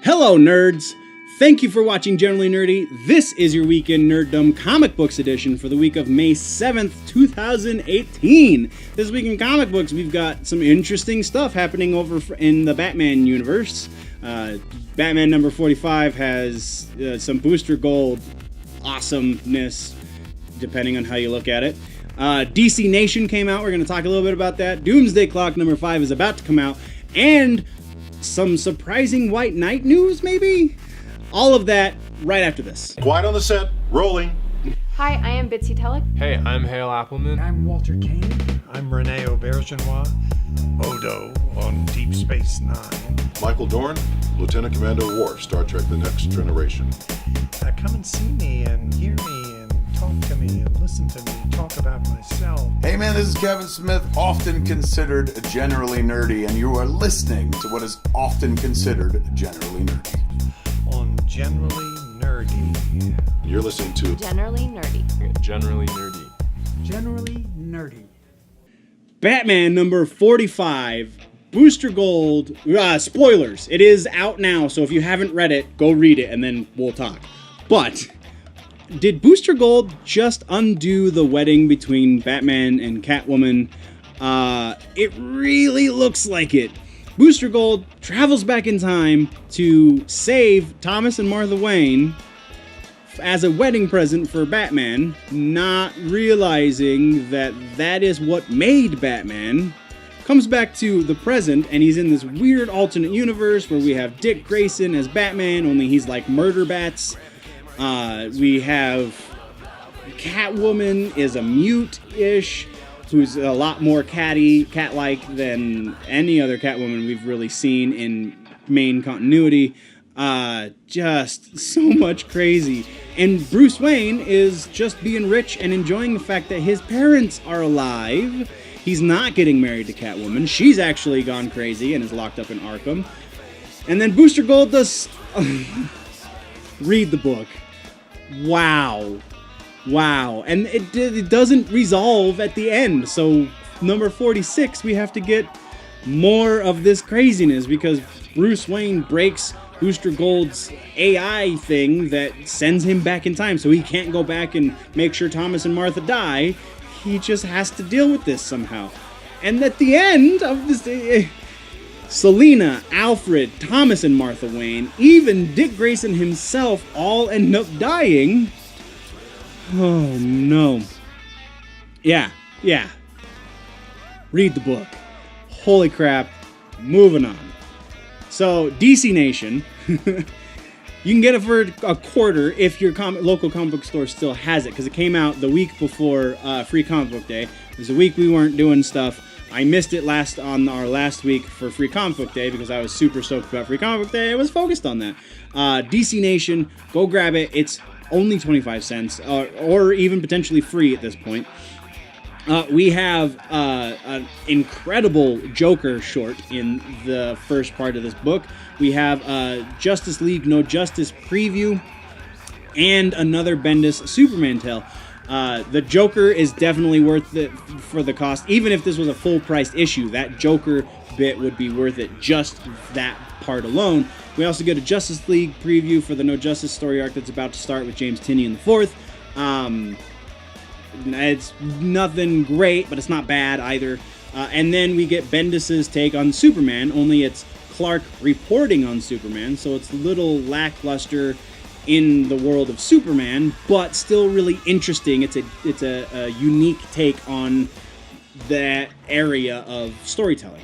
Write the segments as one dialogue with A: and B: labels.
A: Hello, nerds! Thank you for watching Generally Nerdy. This is your Week in Nerdom Comic Books edition for the week of May 7th, 2018. This week in comic books, we've got some interesting stuff happening over in the Batman universe. Batman number 45 has some Booster Gold awesomeness, depending on how you look at it. DC Nation came out. We're going to talk a little bit about that. Doomsday Clock number 5 is about to come out. And some surprising White Knight news, maybe? All of that right after this.
B: Quiet on the set. Rolling.
C: Hi, I am Bitsy Telek.
D: Hey, I'm Hale Appleman.
E: I'm Walter Kane.
F: I'm Rene Aubergenois. Odo on Deep Space Nine.
B: Michael Dorn, Lieutenant Commander Worf, Star Trek The Next Generation.
F: Come and see me and hear me and talk to me and listen to me talk about myself.
G: Hey man, this is Kevin Smith, often considered generally nerdy, and you are listening to what is often considered generally nerdy.
F: On Generally Nerdy.
B: You're listening to
C: Generally Nerdy.
D: Generally Nerdy.
E: Generally nerdy.
A: Batman number 45, Booster Gold, spoilers. It is out now, so if you haven't read it, go read it and then we'll talk. But did Booster Gold just undo the wedding between Batman and Catwoman? It really looks like it. Booster Gold travels back in time to save Thomas and Martha Wayne as a wedding present for Batman, not realizing that that is what made Batman. Comes back to the present, and he's in this weird alternate universe where we have Dick Grayson as Batman, only he's like murder bats. We have Catwoman is a mute-ish, who's a lot more cat-like than any other Catwoman we've really seen in main continuity. Just so much crazy. And Bruce Wayne is just being rich and enjoying the fact that his parents are alive. He's not getting married to Catwoman. She's actually gone crazy and is locked up in Arkham. And then Booster Gold does... Read the book. Wow. And it doesn't resolve at the end. So number 46, we have to get more of this craziness because Bruce Wayne breaks Booster Gold's AI thing that sends him back in time. So he can't go back and make sure Thomas and Martha die. He just has to deal with this somehow. And at the end of this... Selina, Alfred, Thomas and Martha Wayne, even Dick Grayson himself all end up dying. Oh no. Yeah. Read the book. Holy crap. Moving on. So, DC Nation, you can get it for a quarter if your local comic book store still has it, because it came out the week before Free Comic Book Day. It was a week we weren't doing stuff. I missed it on our last week for Free Comic Book Day because I was super stoked about Free Comic Book Day. I was focused on that. DC Nation, go grab it. It's only 25 cents or even potentially free at this point. We have an incredible Joker short in the first part of this book. We have a Justice League No Justice preview and another Bendis Superman tale. The Joker is definitely worth it for the cost. Even if this was a full-priced issue, that Joker bit would be worth it, just that part alone. We also get a Justice League preview for the No Justice story arc that's about to start with James Tynion IV. It's nothing great, but it's not bad either. And then we get Bendis' take on Superman, only it's Clark reporting on Superman, so it's a little lackluster in the world of Superman, but still really interesting. It's a unique take on that area of storytelling.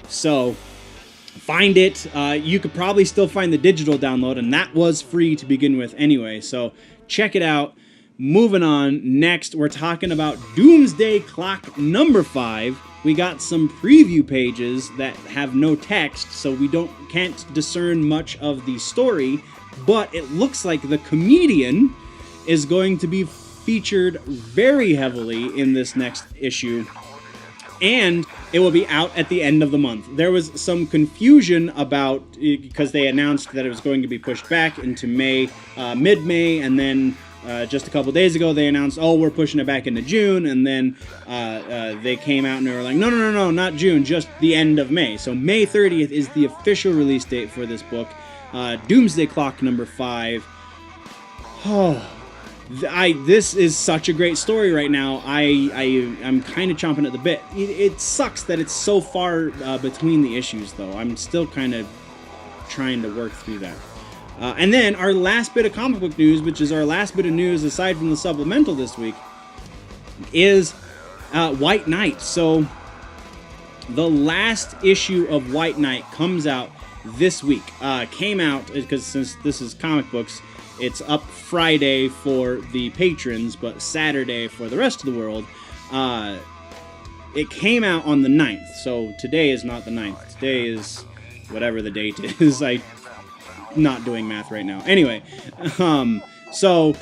A: So find it. You could probably still find the digital download, and that was free to begin with anyway. So check it out. Moving on. Next, we're talking about Doomsday Clock number 5. We got some preview pages that have no text, so we can't discern much of the story. But it looks like the comedian is going to be featured very heavily in this next issue. And it will be out at the end of the month. There was some confusion about, because they announced that it was going to be pushed back into May, mid-May, and then just a couple days ago they announced, we're pushing it back into June, and then they came out and they were like, no, not June, just the end of May. So May 30th is the official release date for this book. Doomsday Clock number 5. Oh, this is such a great story right now. I'm kind of chomping at the bit. It sucks that it's so far between the issues, though. I'm still kind of trying to work through that. And then our last bit of comic book news, which is our last bit of news aside from the supplemental this week, is White Knight. So the last issue of White Knight comes out this week. Came out, because since this is comic books, it's up Friday for the patrons, but Saturday for the rest of the world. It came out on the 9th, so today is not the 9th. Today is whatever the date is. I'm not doing math right now. Anyway, so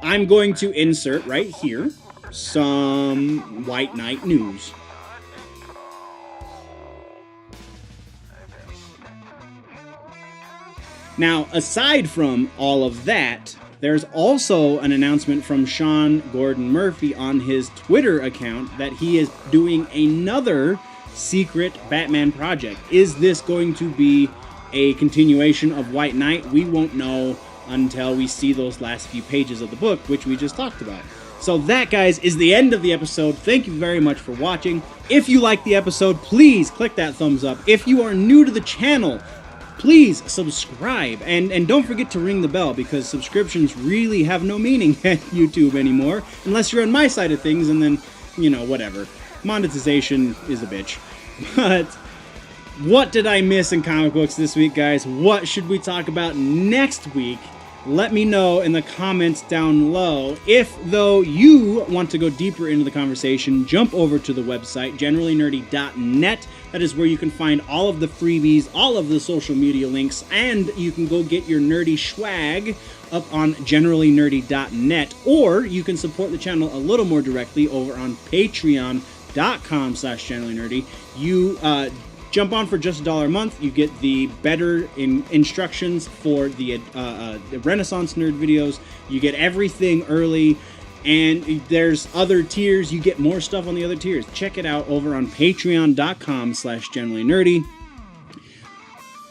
A: I'm going to insert right here some White Knight news. Now, aside from all of that, there's also an announcement from Sean Gordon Murphy on his Twitter account that he is doing another secret Batman project. Is this going to be a continuation of White Knight? We won't know until we see those last few pages of the book, which we just talked about. So that, guys, is the end of the episode. Thank you very much for watching. If you liked the episode, please click that thumbs up. If you are new to the channel, please subscribe, and don't forget to ring the bell, because subscriptions really have no meaning at YouTube anymore, unless you're on my side of things, and then, you know, whatever. Monetization is a bitch. But what did I miss in comic books this week, guys? What should we talk about next week? Let me know in the comments down below. If, though, you want to go deeper into the conversation, jump over to the website, generallynerdy.net. That is where you can find all of the freebies, all of the social media links, and you can go get your nerdy swag up on generallynerdy.net, or you can support the channel a little more directly over on patreon.com/generallynerdy. You jump on for just $1 a month. You get the better instructions for the Renaissance Nerd videos. You get everything early, and there's other tiers. You get more stuff on the other tiers. Check it out over on patreon.com/generallynerdy.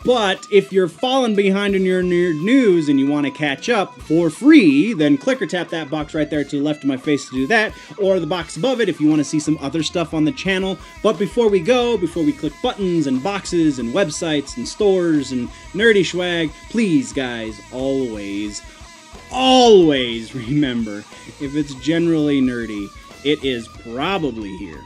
A: But if you're falling behind in your nerd news and you want to catch up for free, then click or tap that box right there to the left of my face to do that, or the box above it if you want to see some other stuff on the channel. But before we click buttons and boxes and websites and stores and nerdy swag, please, guys, always remember, if it's generally nerdy, it is probably here.